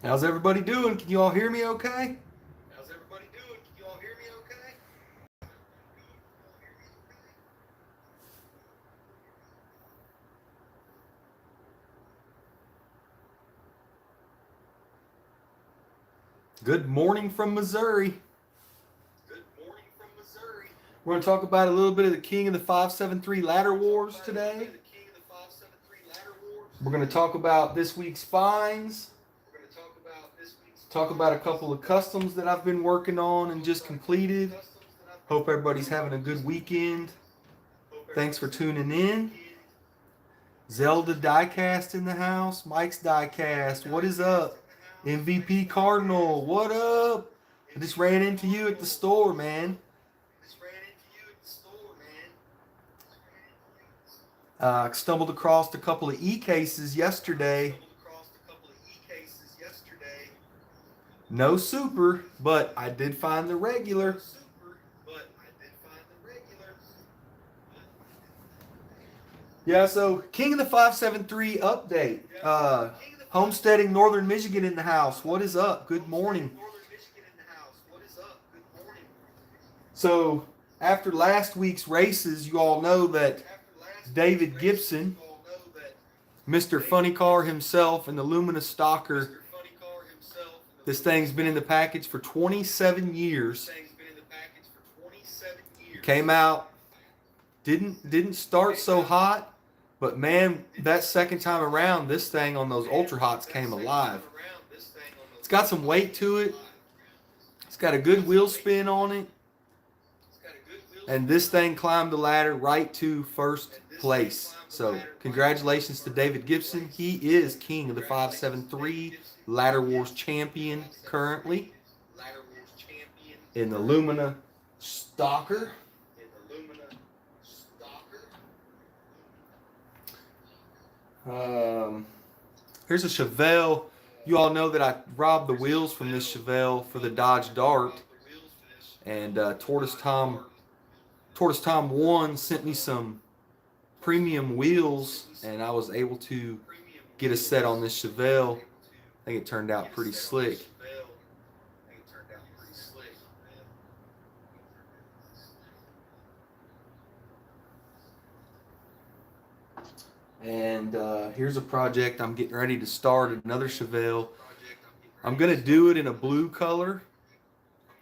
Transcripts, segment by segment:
How's everybody doing? Can you all hear me okay? How's everybody doing? Can you all hear me okay? Good morning from Missouri. Good morning from Missouri. We're going to talk about a little bit of the King of the 573 Ladder Wars today. The King of the 573 Ladder Wars. We're going to talk about this week's finds, We're going to talk about this week's talk about a couple of customs that I've been working on and just completed. Hope everybody's having a good weekend. Thanks for tuning in. Zelda DIECAST in the house. Mike's DIECAST. What is up? MVP Cardinal. What up? I just ran into you at the store, man. Stumbled across a couple of e-cases yesterday. No super, but I did find the regular. Yeah, so King of the 573 update. Homesteading Northern Michigan in the house. What is up? Good morning. So after last week's races, you all know that David Gibson, Mr. Funny Car himself, and the Lumina Stalker, this thing's been in the package for 27 years. Came out, didn't start so hot, but man, that second time around, this thing on those Ultra Hots came alive. It's got some weight to it. It's got a good wheel spin on it. And this thing climbed the ladder right to first place. So congratulations to David Gibson. He is King of the 573 Ladder Wars champion currently in the Lumina Stalker. Here's a Chevelle. You all know that I robbed the wheels from this Chevelle for the Dodge Dart. And Tortoise Tom 1 sent me some premium wheels, and I was able to get a set on this Chevelle. I think it turned out pretty slick. And here's a project I'm getting ready to start, another Chevelle. I'm going to do it in a blue color,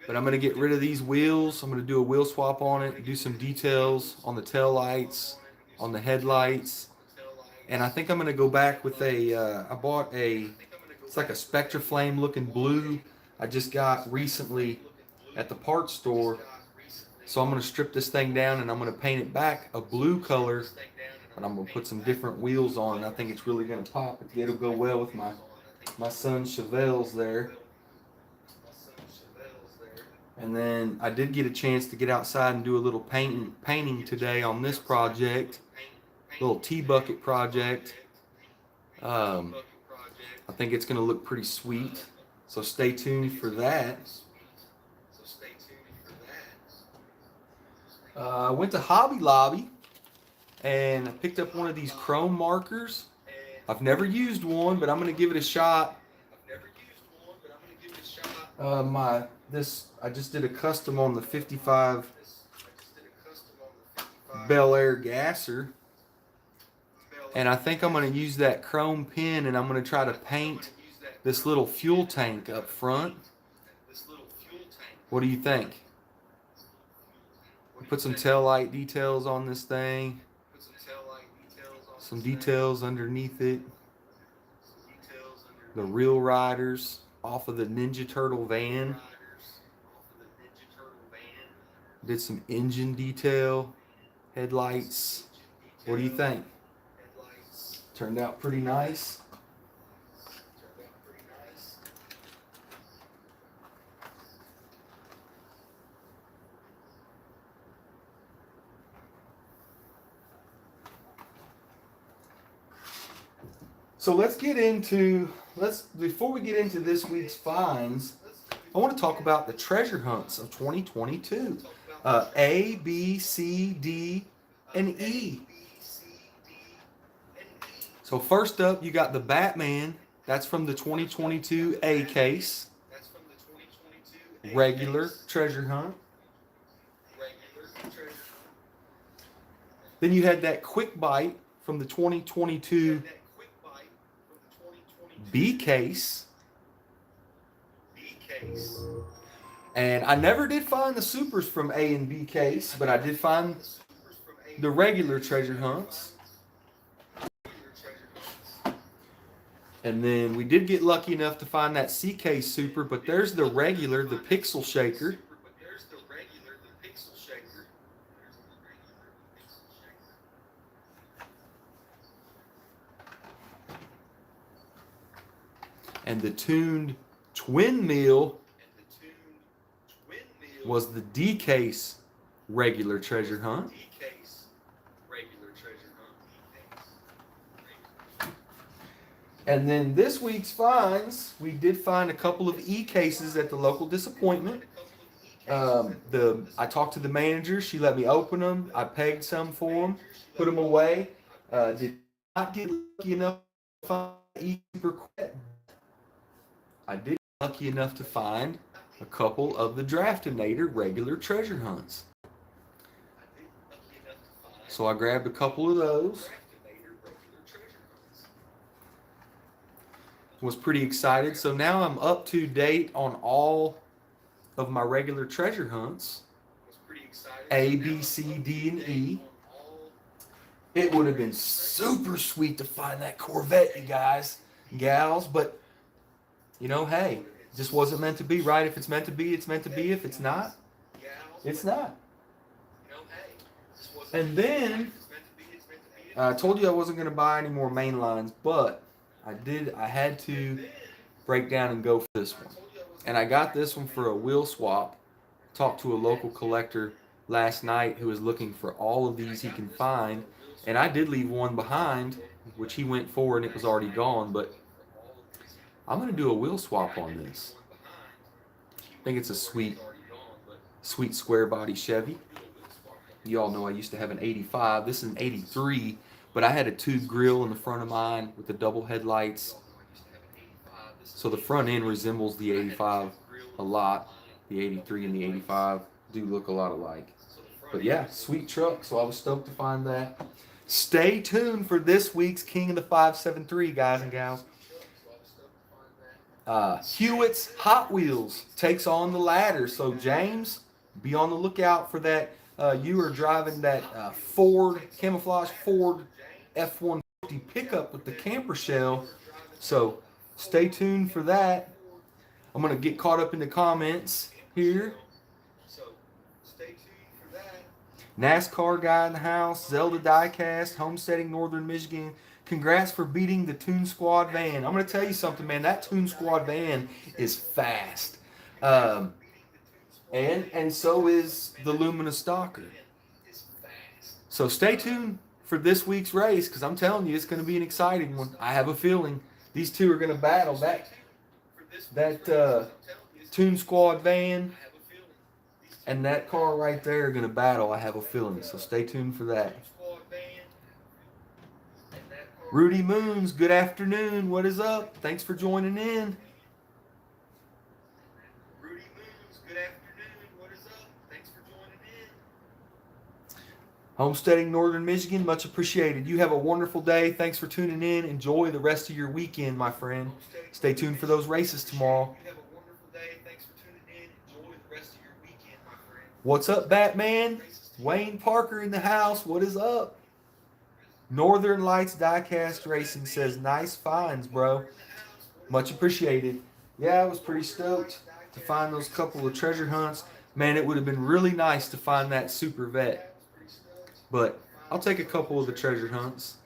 but I'm going to get rid of these wheels. I'm going to do a wheel swap on it, do some details on the tail lights, on the headlights. And I think I'm going to go back with I bought it's like a Spectra Flame looking blue I just got recently at the parts store. So I'm going to strip this thing down and I'm going to paint it back a blue color. But I'm going to put some different wheels on, and I think it's really going to pop. It'll go well with my son's Chevelles there. And then I did get a chance to get outside and do a little painting today on this project, little T-bucket project. I think it's going to look pretty sweet, so stay tuned for that. I went to Hobby Lobby and I picked up one of these chrome markers. I've never used one, but I'm going to give it a shot. I just did a custom on the 55 Bel Air gasser, and I think I'm going to use that chrome pen, and I'm going to try to paint this little fuel tank up front. What do you think? Put some tail light details on this thing. Some details underneath it. The real riders off of the Ninja Turtle van. Did some engine detail, headlights. What do you think? Turned out pretty nice. So before we get into this week's finds, I want to talk about the treasure hunts of 2022. A, B, C, D, and E. So first up, you got the Batman That's from the 2022 A case. That's from the 2022 Regular treasure hunt. regular treasure hunt. Then you had that quick bite from the 2022 That quick bite from the 2022 B case. B case. And I never did find the supers from A and B case, but I did find the regular treasure hunts. And then we did get lucky enough to find that C case super, but there's the regular, the pixel shaker. And the tuned twin meal was the D case regular treasure hunt. And then this week's finds, we did find a couple of E cases at the local disappointment. I talked to the manager. She let me open them. I pegged some for them, put them away. Did not get lucky enough to find E super quick. I did get lucky enough to find a couple of the Draftinator regular treasure hunts. So I grabbed a couple of those. Was pretty excited. So now I'm up to date on all of my regular treasure hunts. A, B, C, D, and E. It would have been super sweet to find that Corvette, you guys, gals, but you know, hey, it just wasn't meant to be, right? If it's meant to be, it's meant to be. If it's not, it's not. And then I told you I wasn't going to buy any more main lines, but I had to break down and go for this one. And I got this one for a wheel swap. Talked to a local collector last night who was looking for all of these he can find. And I did leave one behind, which he went for and it was already gone. But I'm going to do a wheel swap on this. I think it's a sweet square body Chevy. You all know I used to have an 85. This is an 83. But I had a tube grill in the front of mine with the double headlights. So the front end resembles the 85 a lot. The 83 and the 85 do look a lot alike. But yeah, sweet truck. So I was stoked to find that. Stay tuned for this week's King of the 573, guys and gals. Hewitt's Hot Wheels takes on the ladder. So James, be on the lookout for that. You are driving that camouflage Ford F-150 pickup with the camper shell. So stay tuned for that. I'm going to get caught up in the comments here. NASCAR guy in the house, Zelda Diecast, homesteading Northern Michigan. Congrats for beating the Toon Squad van. I'm going to tell you something, man. That Toon Squad van is fast. And so is the Lumina Stalker. So stay tuned for this week's race, because I'm telling you, it's going to be an exciting one. I have a feeling these two are going to battle. That Toon Squad van and that car right there are going to battle, I have a feeling. So stay tuned for that. Rudy Moons, good afternoon. What is up? Thanks for joining in. Homesteading Northern Michigan, much appreciated. You have a wonderful day. Thanks for tuning in. Enjoy the rest of your weekend, my friend. Stay tuned for those races tomorrow. What's up, Batman? Wayne Parker in the house. What is up? Northern Lights Diecast Racing says, nice finds, bro. Much appreciated. Yeah, I was pretty stoked to find those couple of treasure hunts. Man, it would have been really nice to find that Super Vet. But I'll take a couple of the treasure hunts.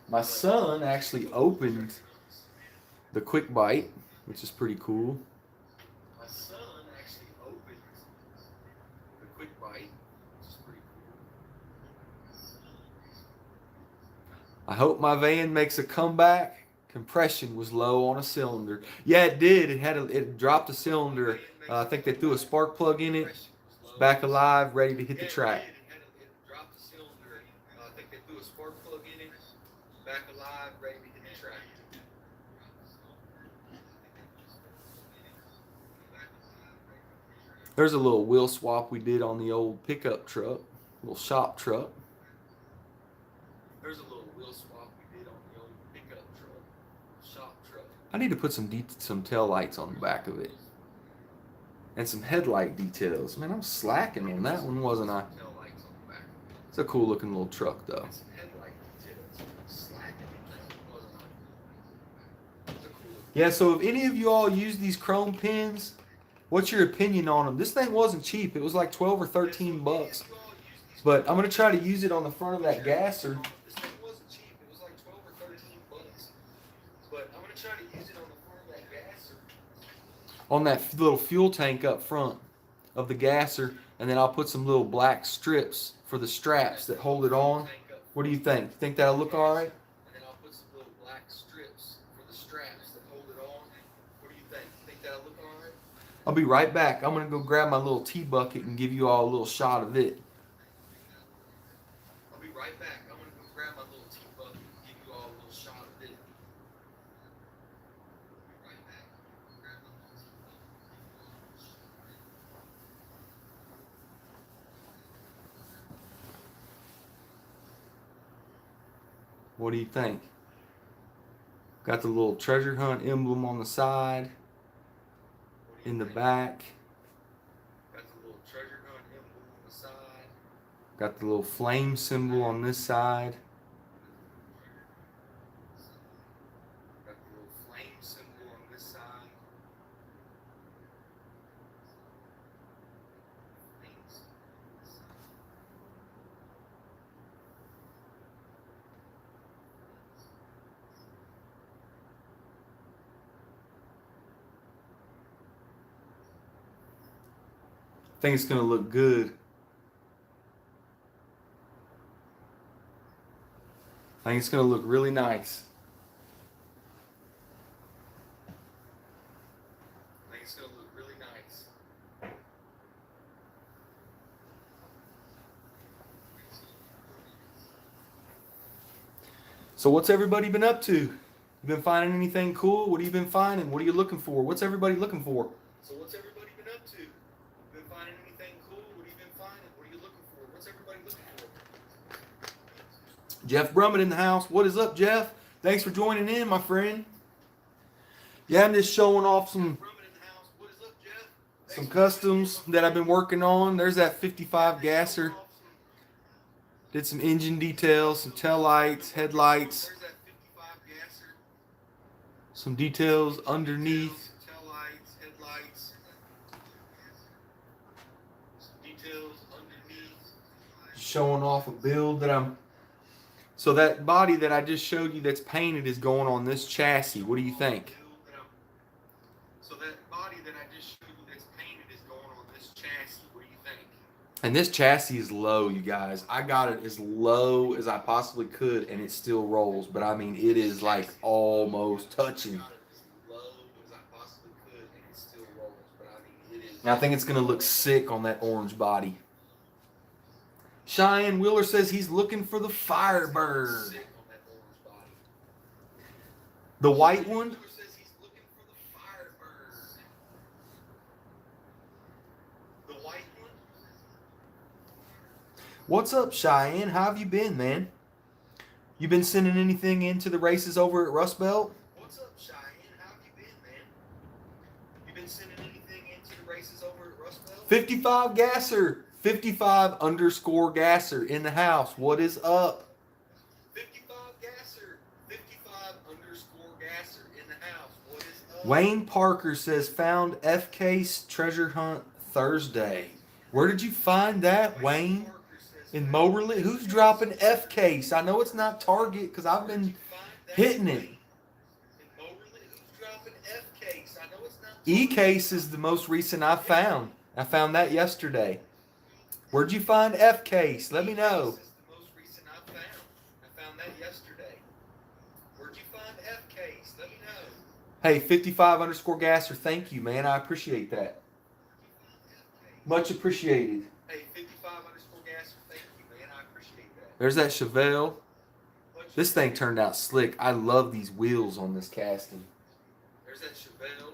My son actually opened the Quick Bite, which is pretty cool. I hope my van makes a comeback. Compression was low on a cylinder. Yeah, it did. It dropped a cylinder. I think they threw a spark plug in it. Back alive, ready to hit the track. There's a little wheel swap we did on the old pickup truck, little shop truck. There's a little wheel swap we did on the old pickup truck, shop truck. I need to put some tail lights on the back of it. And some headlight details. Man, I'm slacking on that one, wasn't I? It's a cool looking little truck though. Yeah, so if any of you all use these chrome pins, what's your opinion on them? This thing wasn't cheap. It was like 12 or 13 bucks. But I'm going to try to use it on the front of that gasser. This thing wasn't cheap. It was like 12 or 13 bucks. But I'm going to try to use it on the front of that gasser. On that little fuel tank up front of the gasser. And then I'll put some little black strips for the straps that hold it on. What do you think? Think that'll look all right? And then I'll put some little black strips for the straps that hold it on. What do you think? Think that'll look all right? I'll be right back. I'm going to go grab my little tea bucket and give you all a little shot of it. I'll be right back. I'm going to go grab my little tea bucket and give you all a little shot of it. What do you think? Got the little treasure hunt emblem on the side. In the back. Got the little treasure hunt emblem on the side. Got the little flame symbol on this side. Got the little flame symbol on this side. I think it's going to look good. I think it's going to look really nice. I think it's going to look really nice. So what's everybody been up to? You been finding anything cool? What have you been finding? What are you looking for? What's everybody looking for? So what's everybody been up to? Been finding anything cool? What have you been finding? What are you looking for? What's everybody looking for? Jeff Brummett in the house. What is up, Jeff? Thanks for joining in, my friend. Yeah, I'm just showing off some customs that I've been working on. There's that 55 gasser. Did some engine details, some tail lights, headlights. Some details underneath. Showing off a build that I'm... So that body that I just showed you that's painted is going on this chassis. What do you think? So that body that I just showed you that's painted is going on this chassis. What do you think? And this chassis is low, you guys. I got it as low as I possibly could, and it still rolls. But I mean, it is like almost touching. And I think it's going to look sick on that orange body. Cheyenne Wheeler says he's looking for the Firebird. The white one? What's up, Cheyenne? How have you been, man? You been sending anything into the races over at Rust Belt? What's up, Cheyenne? How have you been, man? You been sending anything into the races over at Rust Belt? 55 gasser. 55_gasser in the house. What is up? 55 gasser. 55_gasser in the house. What is up? Wayne Parker says found F-Case treasure hunt Thursday. Where did you find that, Wayne? In Moberly? Who's dropping F-Case? I know it's not Target because I've been hitting it. E-Case is the most recent I found. I found that yesterday. Where'd you find F-Case? Let me know. The most recent I found that yesterday. Where'd you find F-Case? Let me know. Hey, 55_gasser, thank you, man. I appreciate that. Much appreciated. Hey, 55_gasser, thank you, man. I appreciate that. There's that Chevelle. Much This thing turned out slick. I love these wheels on this casting. There's that Chevelle.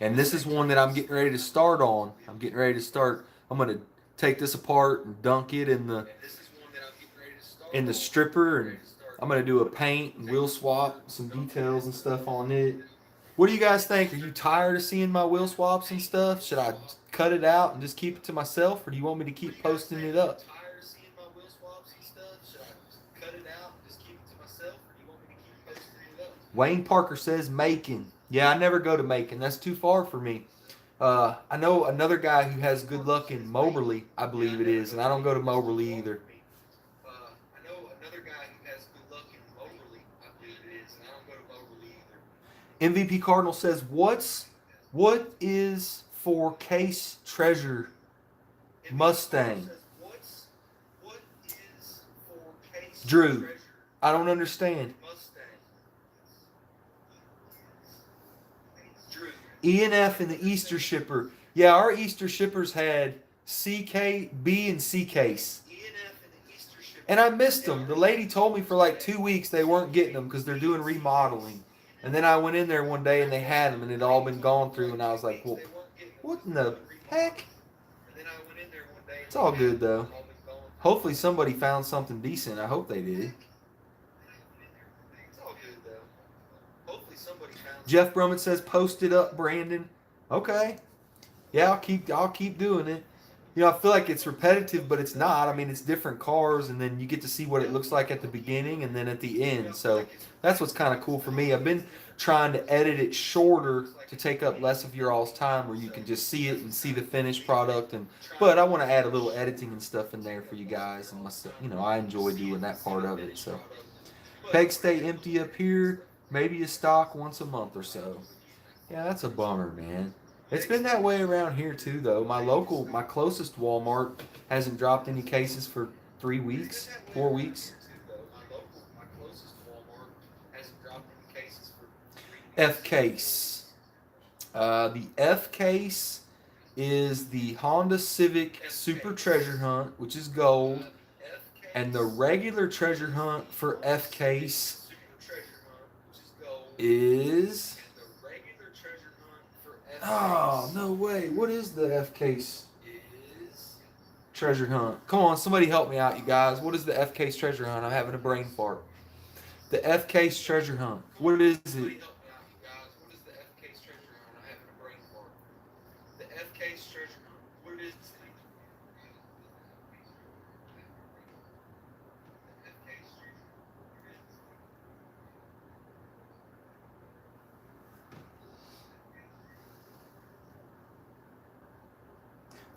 And this is one that I'm getting ready to start on. I'm getting ready to start. I'm going to take this apart and dunk it in the And this is one that I'm getting ready to start in the on. stripper, and I'm going to do a paint and wheel swap, some details and stuff on it. What do you guys think? Are you tired of seeing my wheel swaps and stuff? Should I cut it out and just keep it to myself, or do you want me to keep posting it up? Tired of seeing my wheel swaps and stuff? Should I cut it out and just keep it to myself, or do you want me to keep posting it up? Wayne Parker says Macon. Yeah, I never go to Macon. That's too far for me. I know another guy who has good luck in Moberly, I believe it is, and I don't go to Moberly either. I know another guy who has good luck in Moberly, I believe it is, and I don't go to Moberly either. MVP Cardinal says, what is for Case Treasure Mustang? What is for Case Drew, Treasure I don't understand. Mustang? Drew. ENF and the Easter shipper. Yeah, our Easter shippers had CK, B, and C case. And I missed them. The lady told me for like 2 weeks they weren't getting them because they're doing remodeling. And then I went in there one day and they had them and it had all been gone through. And I was like, well, what in the heck? It's all good though. Hopefully somebody found something decent. I hope they did. Jeff Brummett says, post it up, Brandon. Okay. Yeah, I'll keep doing it. You know, I feel like it's repetitive, but it's not. I mean, it's different cars, and then you get to see what it looks like at the beginning and then at the end. So that's what's kind of cool for me. I've been trying to edit it shorter to take up less of your all's time, where you can just see it and see the finished product. But I want to add a little editing and stuff in there for you guys, and myself. You know, I enjoy doing that part of it. So pegs stay empty up here. Maybe a stock once a month or so. Yeah, that's a bummer, man. It's been that way around here too, though. My closest Walmart hasn't dropped any cases for 3 weeks, 4 weeks. F case. The F case is the Honda Civic Super Treasure Hunt, which is gold, and the regular Treasure Hunt for F case is. Oh, no way. What is the F case treasure hunt? Come on, somebody help me out, you guys. What is the F case treasure hunt? I'm having a brain fart. The F case treasure hunt. What is it?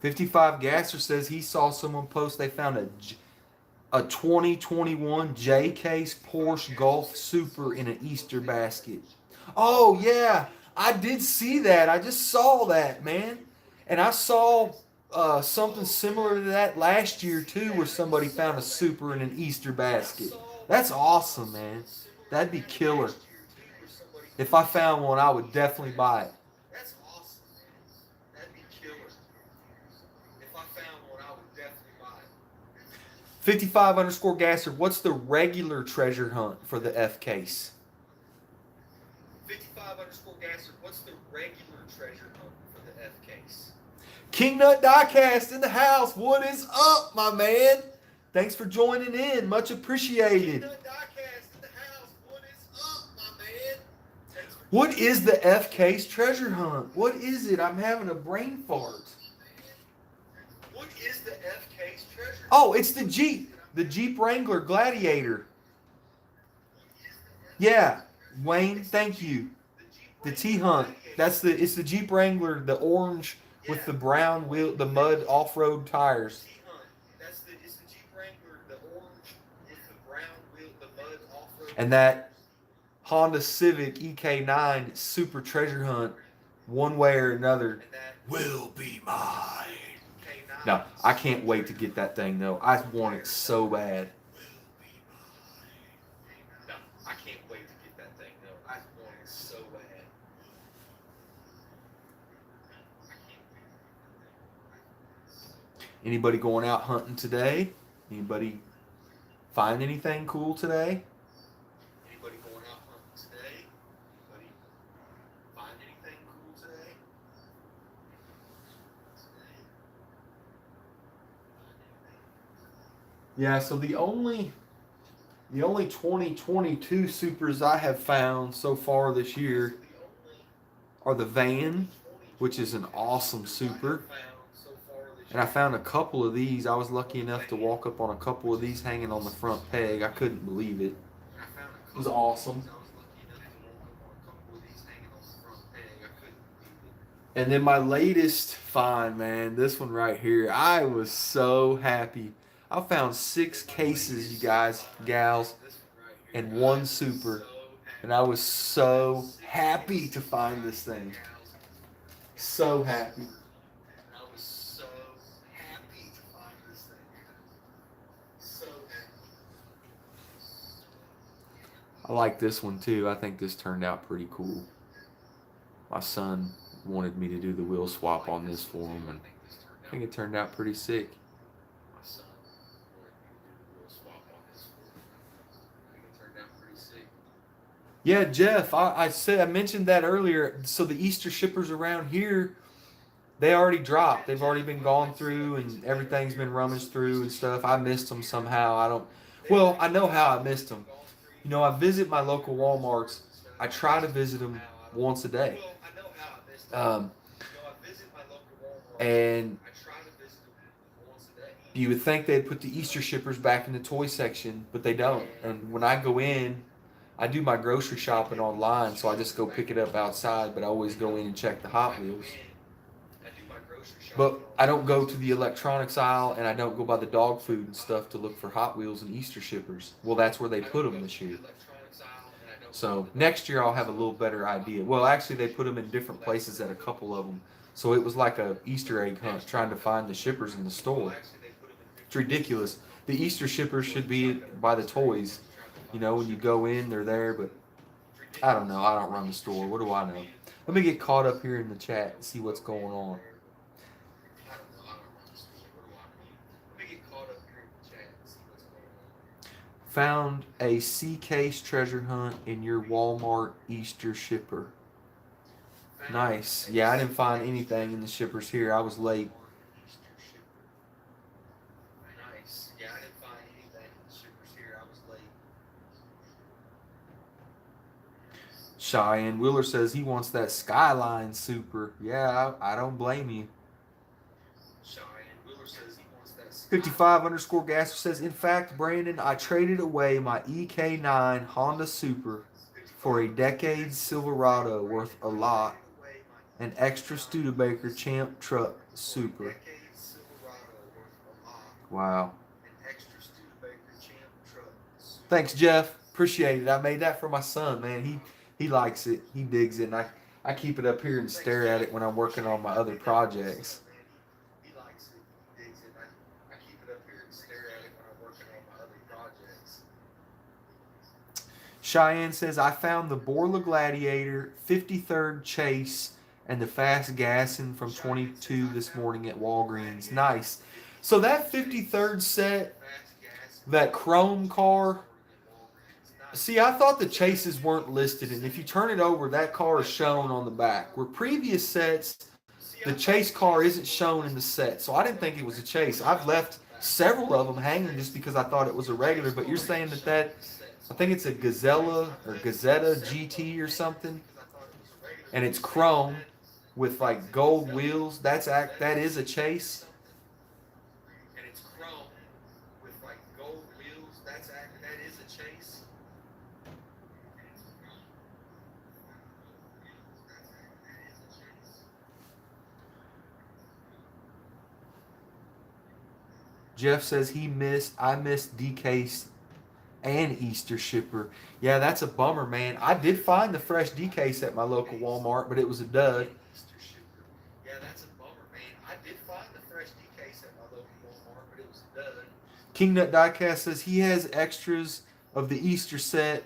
$55 Gasser says he saw someone post they found a 2021 J case Porsche Golf Super in an Easter basket. Oh yeah, I did see that. I just saw that, man. And I saw something similar to that last year too, where somebody found a Super in an Easter basket. That's awesome, man. That'd be killer. If I found one, I would definitely buy it. 55 Gasser, what's the regular treasure hunt for the F case? 55 Gasser, what's the regular treasure hunt for the F case? King Nut DIECAST in the house. What is up, my man? Thanks for joining in. Much appreciated. King Nut DIECAST in the house. What is up, my man? What is the F case treasure hunt? What is it? I'm having a brain fart. What is the F case treasure? Oh, it's the Jeep Wrangler Gladiator. Yeah, Wayne, thank you. The T-Hunt. It's the Jeep Wrangler, the orange with the brown wheel, the mud off-road tires. It's the Jeep Wrangler, the orange with the brown wheel, the mud off-road. And that Honda Civic EK9 Super Treasure Hunt, one way or another, will be mine. No, I can't wait to get that thing, though. I want it so bad. No, I can't wait to get that thing, though. I want it so bad. Anybody going out hunting today? Anybody find anything cool today? Yeah, so the only 2022 supers I have found so far this year are the van, which is an awesome super. And I found a couple of these. I was lucky enough to walk up on a couple of these hanging on the front peg. I couldn't believe it. It was awesome. And then my latest find, man, this one right here. I was so happy. I found 6 cases, you guys, gals, and 1 super. And I was so happy to find this thing. So happy. I like this one too. I think this turned out pretty cool. My son wanted me to do the wheel swap on this for him, and I think it turned out pretty sick. Yeah, Jeff, I mentioned that earlier. So the Easter shippers around here, they already dropped. They've already been gone through, and everything's been rummaged through and stuff. I missed them somehow. Well, I know how I missed them. You know, I visit my local Walmarts. I try to visit them once a day. Um, and you would think they'd put the Easter shippers back in the toy section, but they don't. And when I go in, I do my grocery shopping online, so I just go pick it up outside, but I always go in and check the Hot Wheels. But I don't go to the electronics aisle, and I don't go by the dog food and stuff to look for Hot Wheels and Easter shippers. Well, that's where they put them this year. So next year I'll have a little better idea. Well, actually they put them in different places at a couple of them. So it was like a Easter egg hunt trying to find the shippers in the store. It's ridiculous. The Easter shippers should be by the toys. You know, when you go in, they're there, but I don't know. I don't run the store. What do I know? Let me get caught up here in the chat and see what's going on. Found a C-Case treasure hunt in your Walmart Easter shipper. Nice. Yeah, I didn't find anything in the shippers here. I was late. Cheyenne Wheeler says he wants that Skyline Super. Yeah, I don't blame you. 55 _ Gasser says, in fact, Brandon, I traded away my EK9 Honda Super for a decade Silverado worth a lot, an extra Studebaker Champ Truck Super. Wow. Thanks, Jeff. Appreciate it. I made that for my son, man. He likes it. He digs it. And I keep it up here and stare at it when I'm working on my other projects. Cheyenne says, I found the Borla Gladiator, 53rd Chase, and the Fast Gassin from 22 this morning at Walgreens. Nice. So that 53rd set, that chrome car, see, I thought the Chases weren't listed, and if you turn it over, that car is shown on the back. Where previous sets, the Chase car isn't shown in the set, so I didn't think it was a Chase. I've left several of them hanging just because I thought it was a regular, but you're saying that I think it's a Gazetta GT or something, and it's chrome with like gold wheels. That is a Chase. Jeff says I missed DIECAST and Easter shipper. Yeah, that's a bummer, man. I did find the fresh DIECAST at my local Walmart, but it was a dud. Yeah, that's a bummer, man. I did find the fresh DIECAST at my local Walmart, but it was a dud. Kingnut Diecast says he has extras of the Easter set.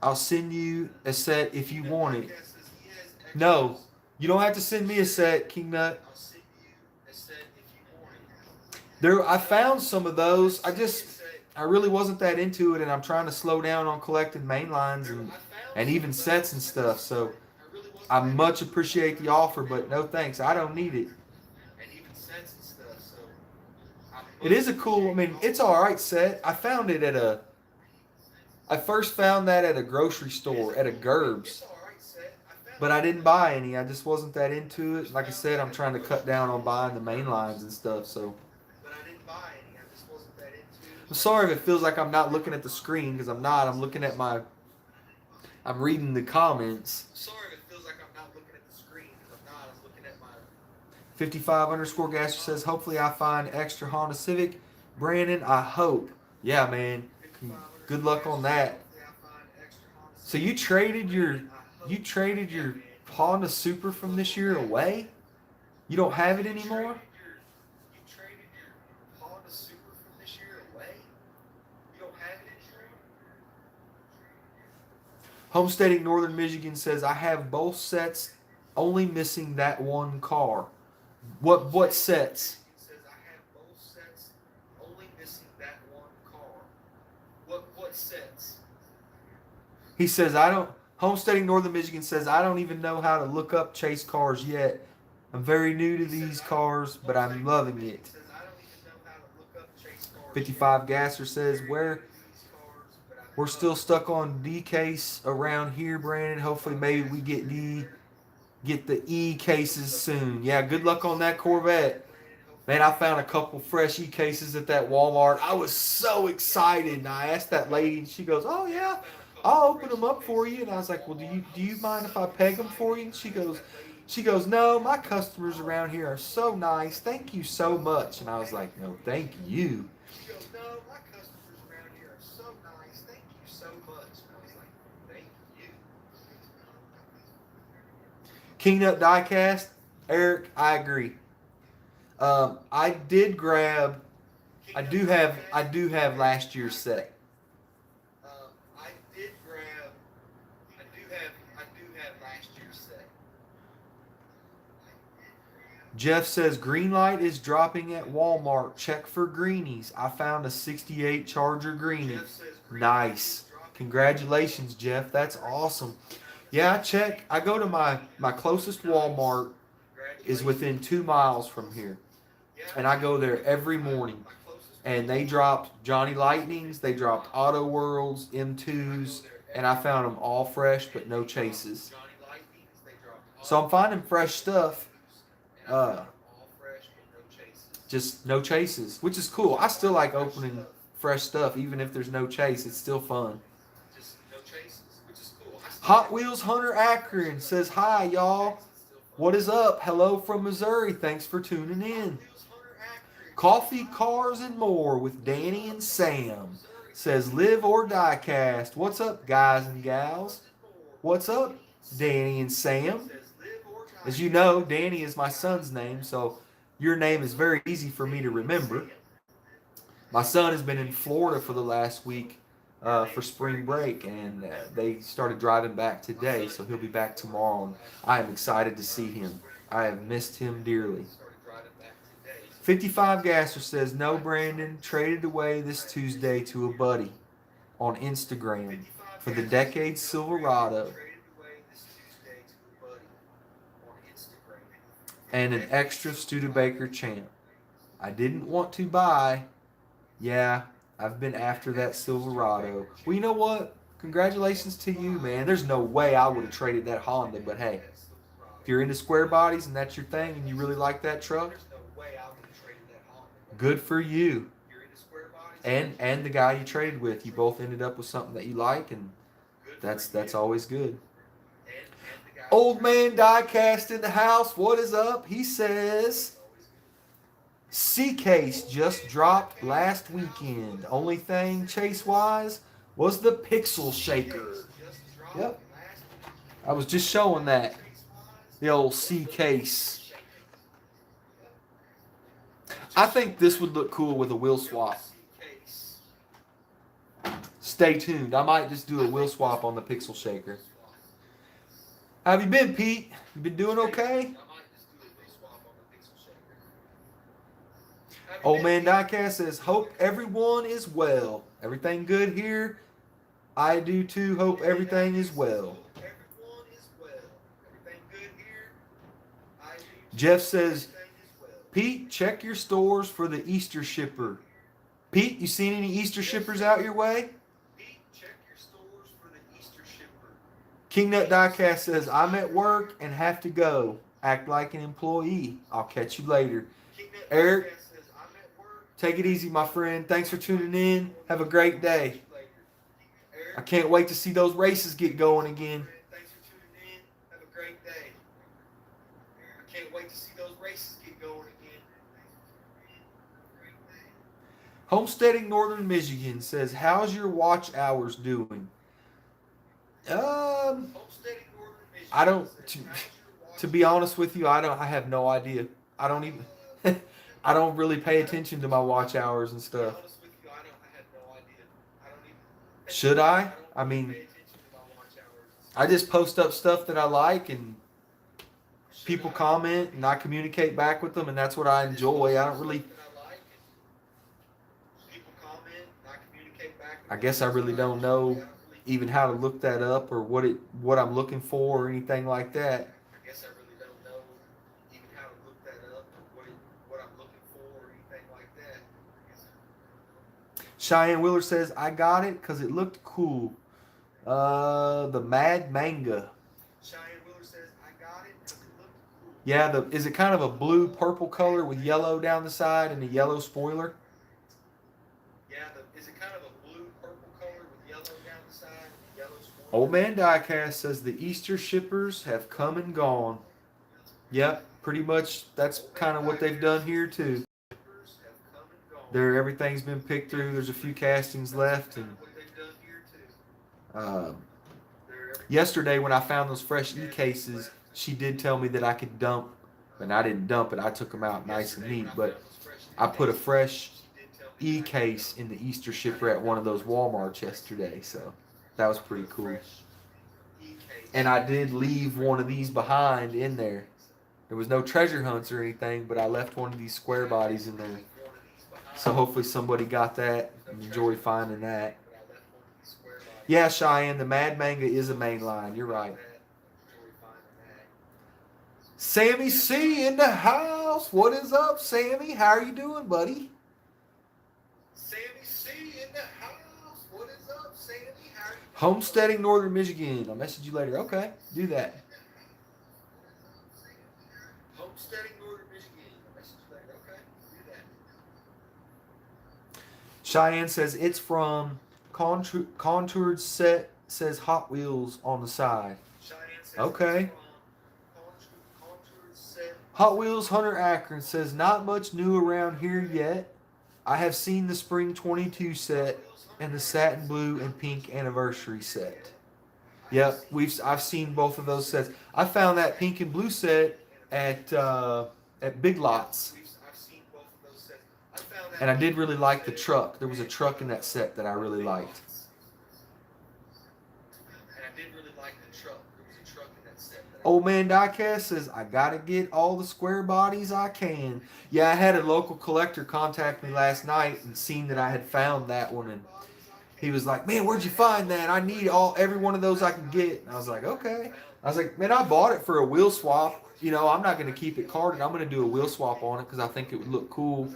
I'll send you a set if you want it. No, you don't have to send me a set, Kingnut. I found some of those. I really wasn't that into it, and I'm trying to slow down on collecting main lines and even sets and stuff. So I much appreciate the offer, but no thanks. I don't need it. It is a cool, I mean, it's all right set. I first found that at a grocery store, at a Gerb's. But I didn't buy any. I just wasn't that into it. Like I said, I'm trying to cut down on buying the main lines and stuff, so. I'm sorry if it feels like I'm not looking at the screen, because I'm not. I'm looking at I'm reading the comments. 55_Gasser says, hopefully I find extra Honda Civic. Brandon, I hope. Yeah, man. Good luck on that. So you traded your Honda Super from this year away? You don't have it anymore? Homesteading Northern Michigan says, I have both sets, only missing that one car. What sets? What sets? He says, Homesteading Northern Michigan says, I don't even know how to look up chase cars yet. I'm very new to these cars, but I'm loving it. 55 says, we're still stuck on DIECAST around here, Brandon. Hopefully maybe we get the E cases soon. Yeah, good luck on that Corvette. Man, I found a couple fresh E cases at that Walmart. I was so excited. And I asked that lady, and she goes, oh yeah, I'll open them up for you. And I was like, well, do you mind if I peg them for you? And she goes, no, my customers around here are so nice. Thank you so much. And I was like, no, thank you. Kingnut Diecast, Eric, I agree. I do have last year's set. Jeff says Greenlight is dropping at Walmart. Check for greenies. I found a 68 Charger greenie. Nice. Congratulations, Jeff. That's awesome. Yeah, I check. I go to my closest Walmart is within 2 miles from here. And I go there every morning. And they dropped Johnny Lightnings, they dropped Auto Worlds, M2s, and I found them all fresh but no chases. So I'm finding fresh stuff. Just no chases, which is cool. I still like opening fresh stuff, even if there's no chase. It's still fun. Hot Wheels Hunter Akron says, hi, y'all. What is up? Hello from Missouri. Thanks for tuning in. Coffee, Cars, and More with Danny and Sam says, live or die cast. What's up, guys and gals? What's up, Danny and Sam? As you know, Danny is my son's name, so your name is very easy for me to remember. My son has been in Florida for the last week for spring break, and they started driving back today, so he'll be back tomorrow, and I am excited to see him. I have missed him dearly. 55 Gasser says, no, Brandon, traded away this Tuesday to a buddy on Instagram for the Decade Silverado and an extra Studebaker Champ. I didn't want to buy. Yeah, I've been after that Silverado. Well, you know what? Congratulations to you, man. There's no way I would have traded that Honda, but hey, if you're into square bodies and that's your thing and you really like that truck, good for you. And the guy you traded with, you both ended up with something that you like, and that's always good. Old Man Diecast in the house. What is up? He says, C-Case just dropped last weekend. Only thing chase-wise was the Pixel Shaker. Yep. I was just showing that. The old C-Case. I think this would look cool with a wheel swap. Stay tuned. I might just do a wheel swap on the Pixel Shaker. How have you been, Pete? You been doing okay? Old Man Diecast says, hope everyone is well. Everything good here? I do too. Hope everything is well. Jeff says, Pete, check your stores for the Easter shipper. Pete, you seen any Easter shippers out your way? Pete, check your stores for the Easter shipper. Kingnut Diecast says, I'm at work and have to go. Act like an employee. I'll catch you later. Kingnut Eric, Diecast says, I'm at work. take it easy, my friend. Thanks for tuning in. Have a great day. Eric, I can't wait to see those races get going again. thanks for tuning in. Have a great day. I can't wait to see those races get going again. Homesteading Northern Michigan says, how's your watch hours doing? Homesteading Northern Michigan I don't, says, to be honest with you, I have no idea. I don't even, I don't really pay attention to my watch hours and stuff. Should I? I mean, I just post up stuff that I like and people comment and I communicate back with them, and that's what I enjoy. I don't really, I guess I really don't know even how to look that up or what I'm looking for or anything like that. I guess I really don't know even how to look that up or what I'm looking for or anything like that. Cheyenne Wheeler says, I got it because it looked cool. The Mad Manga. Cheyenne Wheeler says, I got it because it looked cool. Yeah, is it kind of a blue purple color with yellow down the side and a yellow spoiler? Yeah, is it kind of a blue purple color with yellow down the side and yellow spoiler? Old Man Diecast says the Easter shippers have come and gone. Yep, pretty much that's kind of what they've done here too. Everything's been picked through. There's a few castings left, and yesterday when I found those fresh e-cases, she did tell me that I could dump, and I didn't dump it. I took them out nice and neat, but I put a fresh e-case in the Easter shipper at one of those Walmarts yesterday, so that was pretty cool. And I did leave one of these behind in there. There was no treasure hunts or anything, but I left one of these square bodies in there. So hopefully somebody got that and enjoyed finding that. Yeah, Cheyenne, the Mad Manga is a main line. You're right. Sammy C in the house. What is up, Sammy? How are you doing, buddy? Sammy C in the house. What is up, Sammy? How are you doing? Homesteading Northern Michigan. I'll message you later. Okay, do that. Homesteading Northern Michigan. I'll message you later. Okay, do that. Cheyenne says it's from Contoured Set, says Hot Wheels on the side. Cheyenne says okay. Contoured Set. Hot Wheels Hunter Akron says not much new around here yet. I have seen the Spring 22 set and the Satin Blue and Pink Anniversary set. Yep, I've seen both of those sets. I found that Pink and Blue set at Big Lots. And I did really like the truck. There was a truck in that set that I really liked. Old Man Diecast says, I gotta get all the square bodies I can. Yeah, I had a local collector contact me last night and seen that I had found that one, and he was like, man, where'd you find that? I need every one of those I can get. And I was like, okay. I was like, man, I bought it for a wheel swap. You know, I'm not going to keep it carded. I'm going to do a wheel swap on it because I think it would look cool.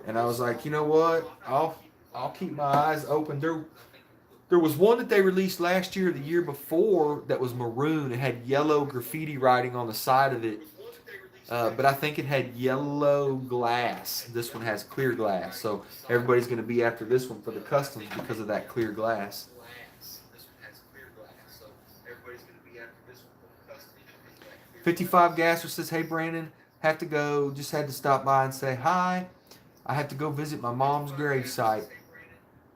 And I was like, you know what? I'll keep my eyes open. There was one that they released last year or the year before that was maroon. It had yellow graffiti writing on the side of it. But I think it had yellow glass. This one has clear glass. So everybody's going to be after this one for the customs because of that clear glass. 55 Gasser says, hey Brandon, have to go. Just had to stop by and say hi. I have to go visit my mom's gravesite.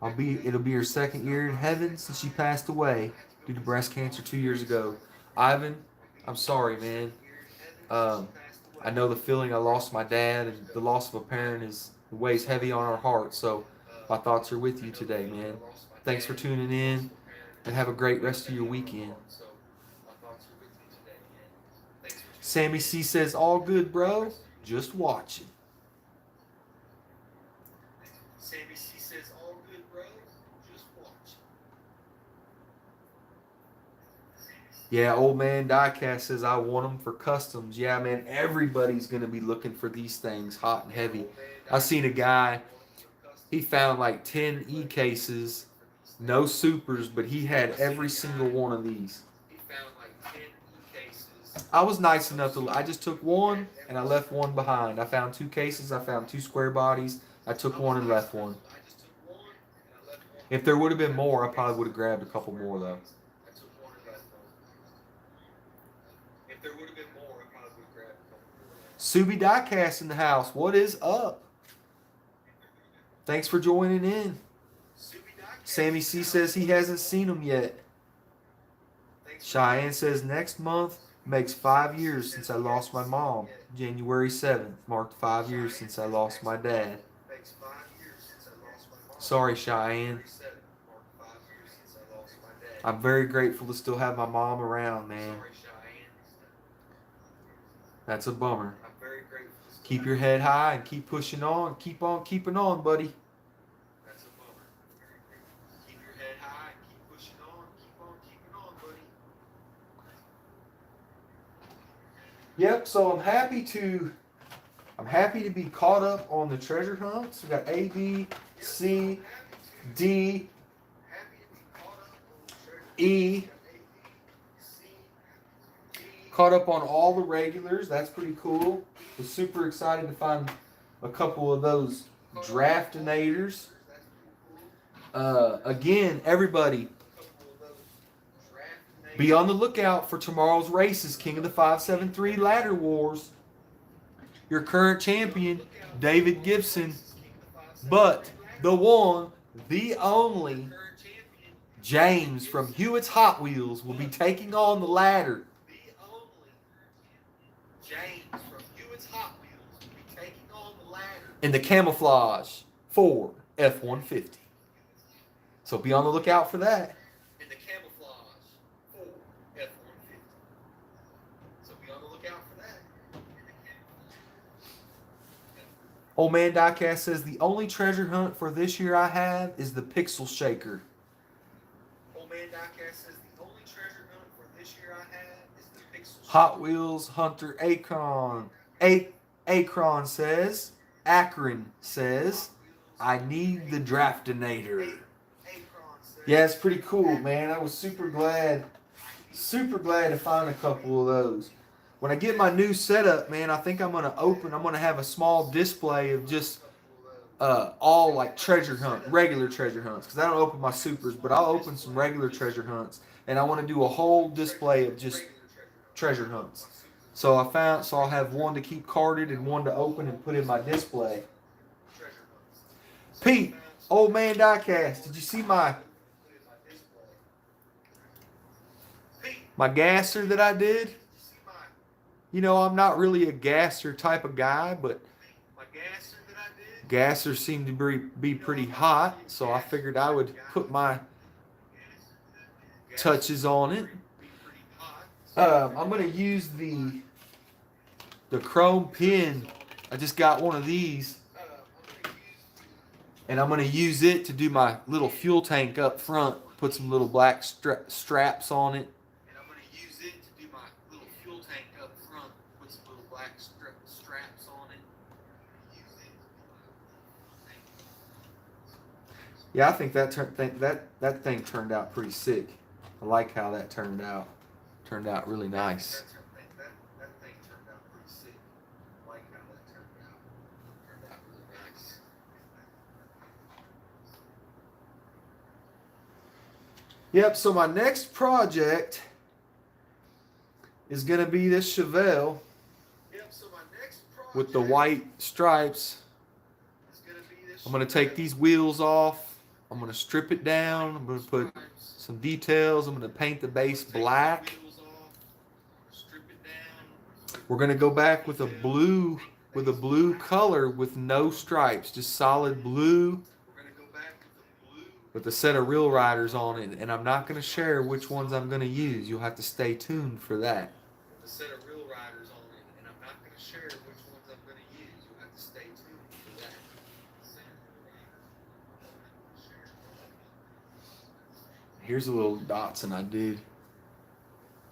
It'll be her second year in heaven since she passed away due to breast cancer 2 years ago. Ivan, I'm sorry, man. I know the feeling. I lost my dad, and the loss of a parent weighs heavy on our hearts. So my thoughts are with you today, man. Thanks for tuning in, and have a great rest of your weekend. Sammy C says, all good, bro. Just watching. Sammy C says, all good, bro. Just watching. Yeah, old man Diecast says I want them for customs. Yeah, man, everybody's gonna be looking for these things, hot and heavy. I seen a guy. He found like 10 E cases, no supers, but he had every single one of these. I was nice enough to. I just took one and I left one behind. I found 2 cases. I found 2 square bodies. I took one and left one. If there would have been more, I probably would have grabbed a couple more though. Subi Diecast in the house. What is up? Thanks for joining in. Sammy C says he hasn't seen them yet. Cheyenne says next month makes 5 years since I lost my mom. January 7th marked 5 years since I lost my dad. Sorry, Cheyenne. I'm very grateful to still have my mom around, man. That's a bummer. Keep your head high and keep pushing on. Keep on keeping on, buddy. That's a bummer. Keep your head high and keep pushing on. Keep on keeping on, buddy. Yep, so I'm happy to be caught up on the treasure hunts. We got A, B, C, D, E. Caught up on all the regulars. That's pretty cool. Was super excited to find a couple of those draftinators. Again, everybody, be on the lookout for tomorrow's races. King of the 573 Ladder Wars. Your current champion, David Gibson. But the one, the only, James from Hewitt's Hot Wheels will be taking on the ladder. In the camouflage Ford F-150. So be on the lookout for that. In the camouflage Ford F-150. So be on the lookout for that. Old man Diecast says the only treasure hunt for this year I have is the Pixel Shaker. Old man Diecast says the only treasure hunt for this year I have is the Pixel Shaker. Hot Wheels Hunter Akron. Akron says... Akron says, I need the Draftinator. Yeah, it's pretty cool, man. I was super glad to find a couple of those. When I get my new setup, man, I think I'm going to have a small display of just all like regular treasure hunts. Because I don't open my supers, but I'll open some regular treasure hunts. And I want to do a whole display of just treasure hunts. So I'll have one to keep carded and one to open and put in my display. Pete, old man Diecast, did you see my gasser that I did? You know, I'm not really a gasser type of guy, but gassers seem to be pretty hot, so I figured I would put my touches on it. I'm going to use the chrome pin. I just got one of these. And I'm going to use it to do my little fuel tank up front. Put some little black straps on it. And I'm going to use it to do my little fuel tank up front. Put some little black straps on it. Yeah, I think that thing turned out pretty sick. I like how that turned out. Turned out really nice. Yep, so my next project is going to be this Chevelle with the white stripes. I'm going to take these wheels off. I'm going to strip it down. I'm going to put some details. I'm going to paint the base black. We're going to go back with a blue color with no stripes, just solid blue. With a set of real riders on it, and I'm not going to share which ones I'm going to use. You'll have to stay tuned for that. A set of real riders on it, and I'm not going to share which ones I'm going to use. You'll have to stay tuned for that. Here's a little Datsun I did.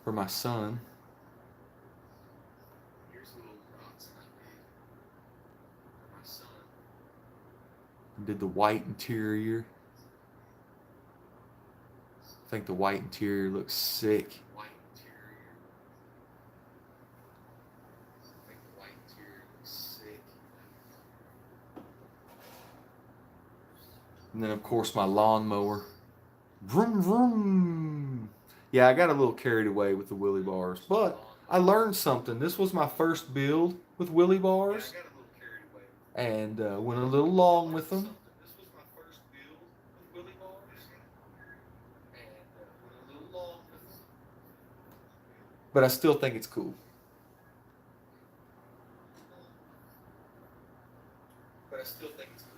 for my son. Here's a little bronze I did for my son. Did the white interior. I think the white interior looks sick. White interior. I think the white interior looks sick. And then, of course, my lawnmower. Vroom, vroom. Yeah, I got a little carried away with the Willy bars, but I learned something. This was my first build with Willy bars, Yeah, I got a little carried away. and went a little long with them. This was my first build with Willy bars, and went a little long with them. But I still think it's cool. But I still think it's cool.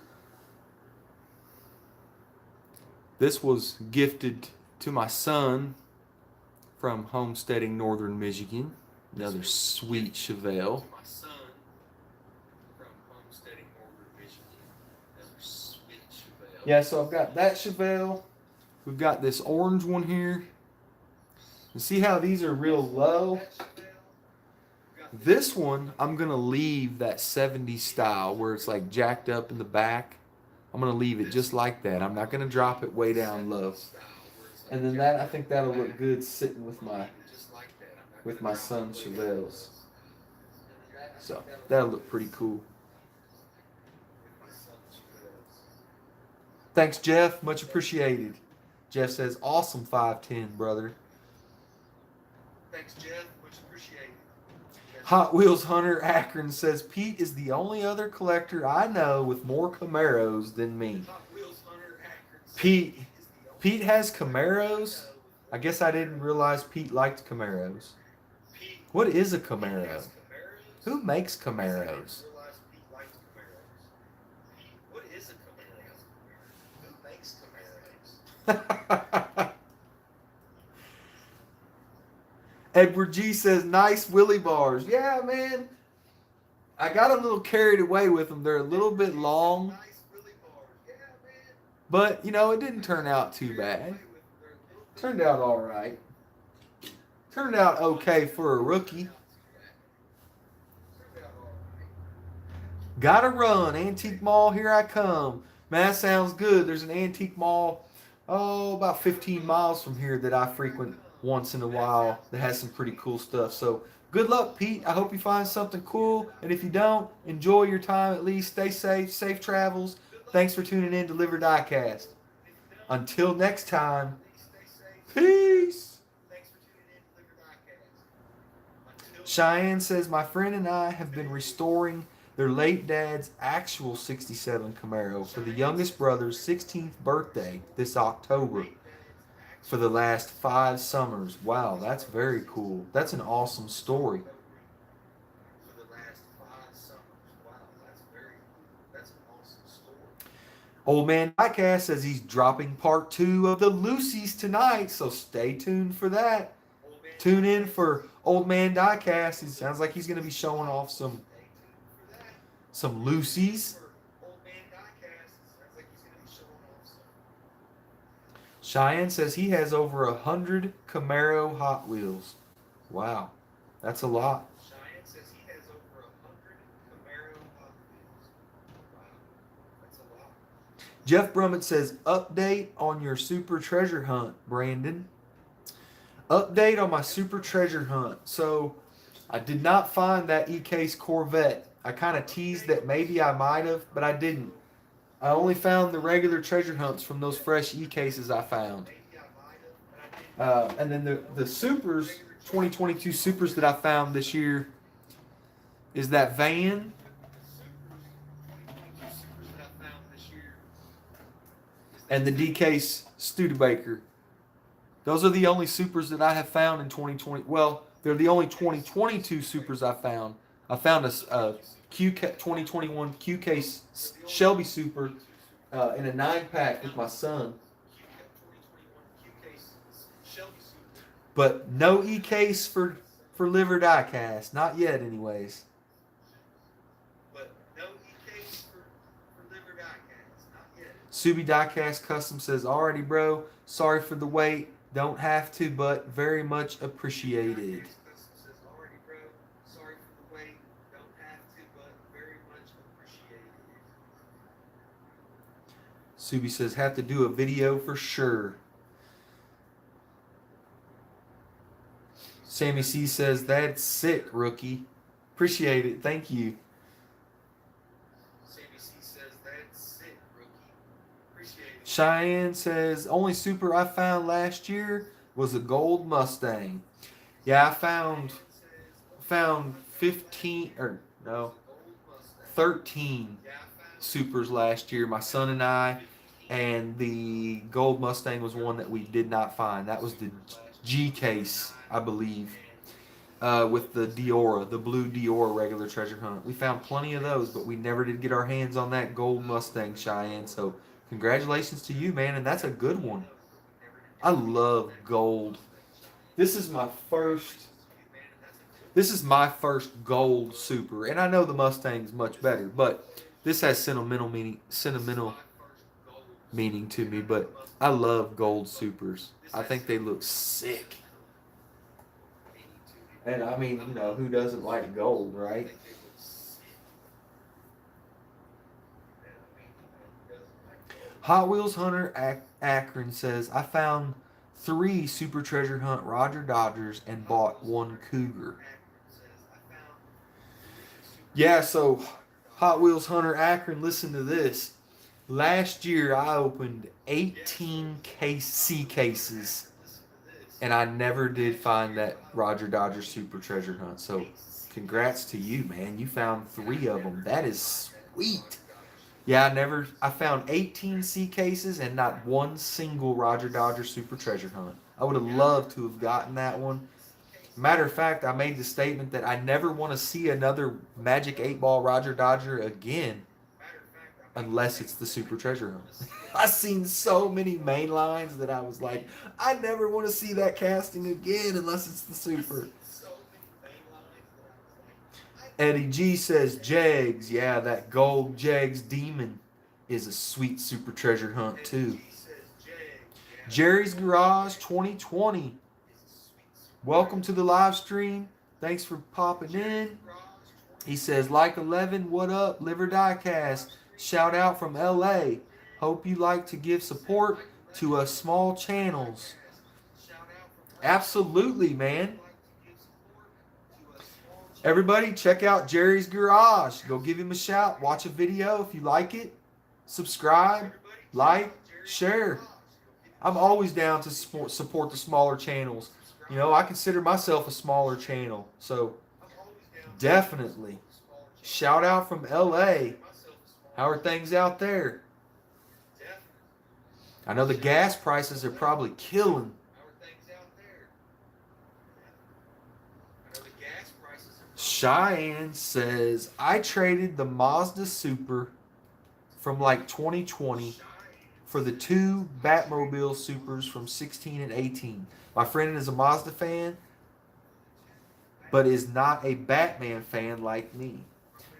This was gifted to my son from homesteading Northern Michigan. Another sweet Chevelle. To my son from homesteading Northern Michigan. Another sweet Chevelle. Yeah, so I've got that Chevelle. We've got this orange one here. And see how these are real low? This one, I'm going to leave that 70s style where it's like jacked up in the back. I'm going to leave it just like that. I'm not going to drop it way down low. And then that, I think that'll look good sitting with my son's Chevelles. So that'll look pretty cool. Thanks, Jeff. Much appreciated. Jeff says, awesome 510, brother. Thanks, Jeff. Much appreciated. Hot Wheels Hunter Akron says, Pete is the only other collector I know with more Camaros than me. Hot Wheels Hunter Akron says Pete has Camaros? I guess I didn't realize Pete liked Camaros. What is a Camaro? Who makes Camaros? What is a Camaro? Who makes Camaros? Edward G says, nice Willy bars. Yeah, man. I got a little carried away with them. They're a little bit long. But, you know, it didn't turn out too bad. Turned out all right. Turned out okay for a rookie. Gotta run. Antique Mall, here I come. Man, that sounds good. There's an antique mall, about 15 miles from here that I frequent once in a while that has some pretty cool stuff. So good luck, Pete. I hope you find something cool. And if you don't, enjoy your time at least. Stay safe. Safe travels. Thanks for tuning in to Live or DIECAST. Until next time, peace. Cheyenne says, my friend and I have been restoring their late dad's actual 67 Camaro for the youngest brother's 16th birthday this October for the last 5 summers. Wow, that's very cool. That's an awesome story. Old Man DIECAST says he's dropping part 2 of the Lucy's tonight, so stay tuned for that. Tune in for Old Man DIECAST. It sounds like he's going to be showing off some Lucy's. Cheyenne says he has over 100 Camaro Hot Wheels. Wow, that's a lot. Cheyenne says he has over 100 Camaro Hot Wheels. Wow, that's a lot. Jeff Brummett says, update on your super treasure hunt, Brandon. Update on my super treasure hunt. So I did not find that E-Case Corvette. I kind of teased that maybe I might have, but I didn't. I only found the regular treasure hunts from those fresh E-Cases I found. And then the Supers, 2022 Supers that I found this year is that van. And the D-Case Studebaker. Those are the only Supers that I have found in 2020. Well, they're the only 2022 Supers I found. I found a 2021 Q-Case Shelby Super in a 9-pack with my son. But no E-Case for Live or DIECAST. Not yet, anyways. But no E-Case for Live or DIECAST. Not yet. Subi DIECAST Custom says, alrighty, bro. Sorry for the wait. Don't have to, but very much appreciated. Says, already, bro. Sorry for the wait. Don't have to, but very much appreciated. Subi says, have to do a video for sure. Sammy C says, that's sick, rookie. Appreciate it. Thank you. Sammy C says, that's sick, rookie. Appreciate it. Cheyenne says, only super I found last year was a gold Mustang. Yeah, I found 15 or no 13 supers last year. My son and I, and the gold Mustang was one that we did not find. That was the G case, I believe, with the Diora, the blue Diora regular treasure hunt. We found plenty of those, but we never did get our hands on that gold Mustang, Cheyenne. So congratulations to you, man, and that's a good one. I love gold. This is my first gold super, and I know the Mustang's much better, but this has sentimental meaning to me. But I love gold supers. I think they look sick. And I mean, you know, who doesn't like gold, right? Hot Wheels Hunter Akron says, I found 3 Super Treasure Hunt Roger Dodgers and bought 1 Cougar. Yeah, so Hot Wheels Hunter Akron, listen to this. Last year I opened 18 C cases, and I never did find that Roger Dodger Super Treasure Hunt. So congrats to you, man. You found 3 of them. That is sweet. Yeah, I found 18 C cases and not one single Roger Dodger Super Treasure Hunt. I would have loved to have gotten that one. Matter of fact, I made the statement that I never want to see another Magic 8-Ball Roger Dodger again unless it's the Super Treasure Hunt. I've seen so many main lines that I was like, I never want to see that casting again unless it's the Super. Eddie G says, Jegs. Yeah, that gold Jegs Demon is a sweet Super Treasure Hunt too. Jerry's Garage 2020. Welcome to the live stream. Thanks for popping in. He says, like 11, what up? Live or DIECAST. Shout out from LA. Hope you like to give support to us small channels. Absolutely, man. Everybody, check out Jerry's Garage. Go give him a shout. Watch a video if you like it. Subscribe, like, share. I'm always down to support the smaller channels. You know, I consider myself a smaller channel. So, definitely. Shout out from LA. How are things out there? I know the gas prices are probably killing. Cheyenne says, I traded the Mazda Super from like 2020 for the 2 Batmobile Supers from 16 and 18. My friend is a Mazda fan, but is not a Batman fan like me.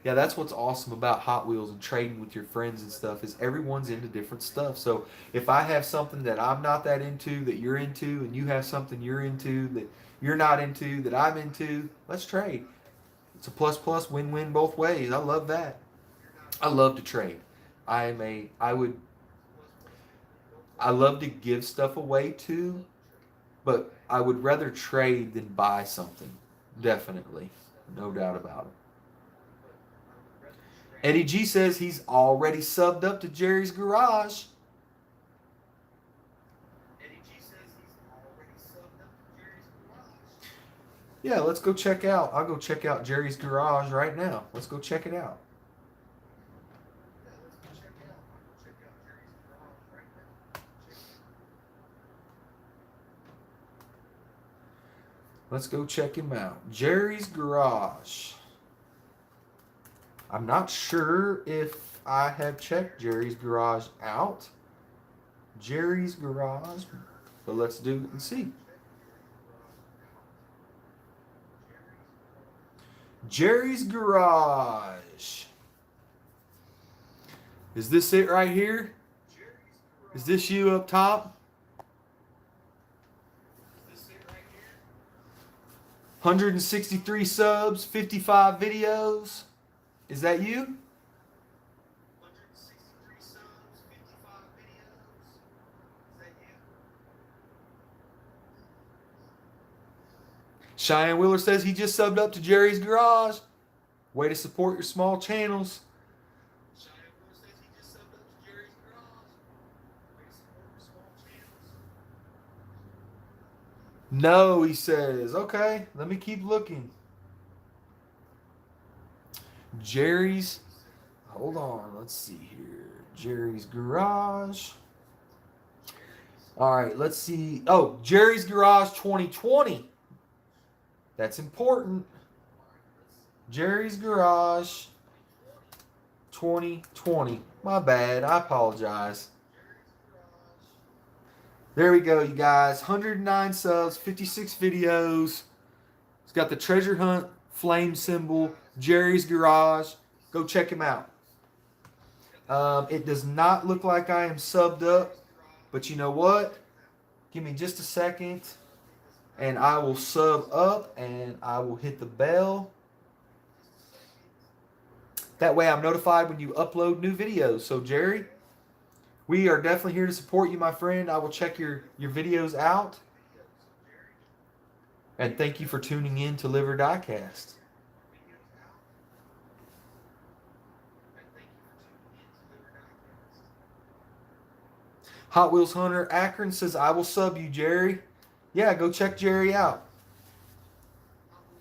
Yeah, that's what's awesome about Hot Wheels and trading with your friends and stuff, is everyone's into different stuff. So if I have something that I'm not that into that you're into, and you have something you're into that you're not into that I'm into, let's trade. It's a plus win-win both ways. I love that. I love to trade. I love to give stuff away too, but I would rather trade than buy something. Definitely. No doubt about it. Eddie G says he's already subbed up to Jerry's Garage. Yeah, let's go check out. I'll go check out Jerry's Garage right now. Let's go check it out. Let's go check him out. Jerry's Garage. I'm not sure if I have checked Jerry's Garage out. Jerry's Garage. But let's do it and see. Jerry's Garage. Is this it right here? Is this you up top? 163 subs, 55 videos. Is that you? 163 subs, 55 videos. Is that you? Cheyenne Wheeler says he just subbed up to Jerry's Garage. Way to support your small channels. Cheyenne Wheeler says he just subbed up to Jerry's Garage. Way to support your small channels. No, he says. Okay, let me keep looking. Jerry's. Hold on, let's see here. Jerry's Garage. All right, let's see. Oh, Jerry's Garage 2020. That's important. Jerry's Garage 2020. My bad. I apologize. There we go, you guys. 109 subs, 56 videos. It's got the treasure hunt flame symbol. Jerry's Garage. Go check him out. It does not look like I am subbed up, but you know what? Give me just a second, and I will sub up, and I will hit the bell. That way I'm notified when you upload new videos. So, Jerry, we are definitely here to support you, my friend. I will check your videos out. And thank you for tuning in to Live or DIECAST. Hot Wheels Hunter Akron says, I will sub you, Jerry. Yeah, go check Jerry out.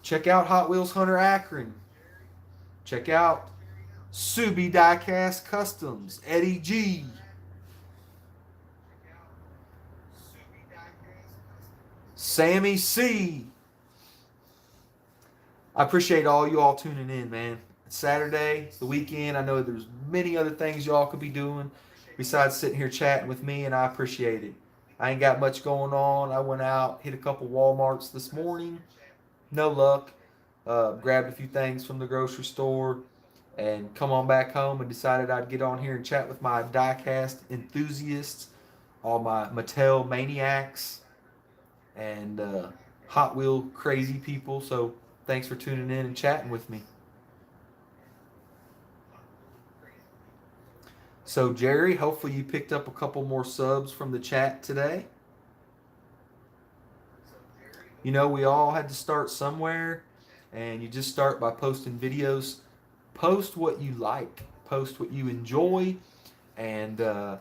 Check out Hot Wheels Hunter Akron. Check out Subi Diecast Customs, Eddie G. Sammy C. I appreciate all you all tuning in, man. It's Saturday, it's the weekend. I know there's many other things y'all could be doing besides sitting here chatting with me, and I appreciate it. I ain't got much going on. I went out, hit a couple Walmarts this morning. No luck. Grabbed a few things from the grocery store and come on back home and decided I'd get on here and chat with my diecast enthusiasts, all my Mattel maniacs, and Hot Wheel crazy people. So thanks for tuning in and chatting with me. So, Jerry, hopefully you picked up a couple more subs from the chat today. You know, we all had to start somewhere, and you just start by posting videos. Post what you like. Post what you enjoy, and I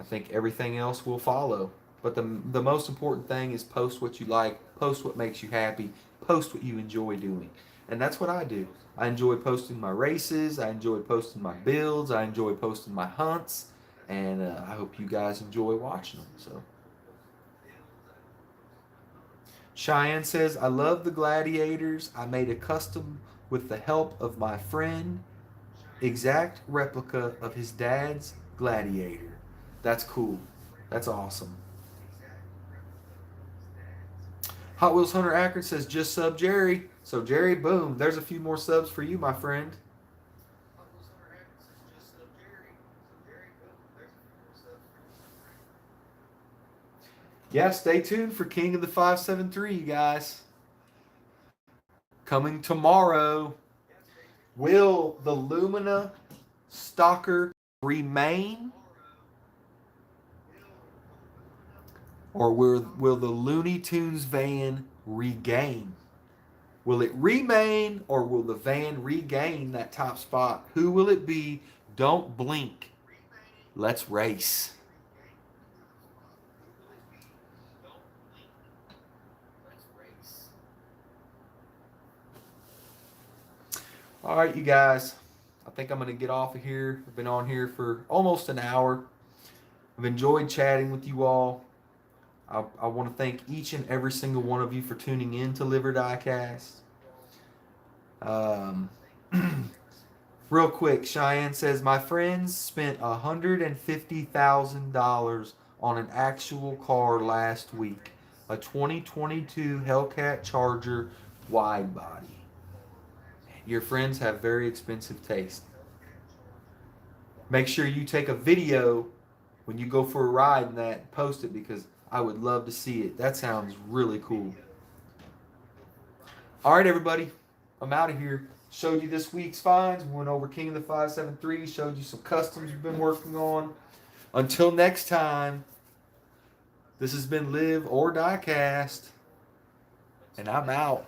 think everything else will follow. But the most important thing is post what you like. Post what makes you happy. Post what you enjoy doing. And that's what I do. I enjoy posting my races. I enjoy posting my builds. I enjoy posting my hunts. And I hope you guys enjoy watching them. So, Cheyenne says, I love the gladiators. I made a custom with the help of my friend. Exact replica of his dad's gladiator. That's cool. That's awesome. Hot Wheels Hunter Akron says, just sub Jerry. So, Jerry, boom. There's a few more subs for you, my friend. Yeah, stay tuned for King of the 573, you guys. Coming tomorrow. Will the Lumina Stalker remain? Or will the Looney Tunes van regain? Will it remain, or will the van regain that top spot? Who will it be? Don't blink. Let's race. All right, you guys. I think I'm going to get off of here. I've been on here for almost an hour. I've enjoyed chatting with you all. I want to thank each and every single one of you for tuning in to Live or DIECAST. Real quick, Cheyenne says, my friends spent $150,000 on an actual car last week. A 2022 Hellcat Charger wide body. Your friends have very expensive taste. Make sure you take a video when you go for a ride in that and post it, because I would love to see it. That sounds really cool. All right, everybody. I'm out of here. Showed you this week's finds. We went over King of the 573. Showed you some customs we've been working on. Until next time, this has been Live or DieCast, and I'm out.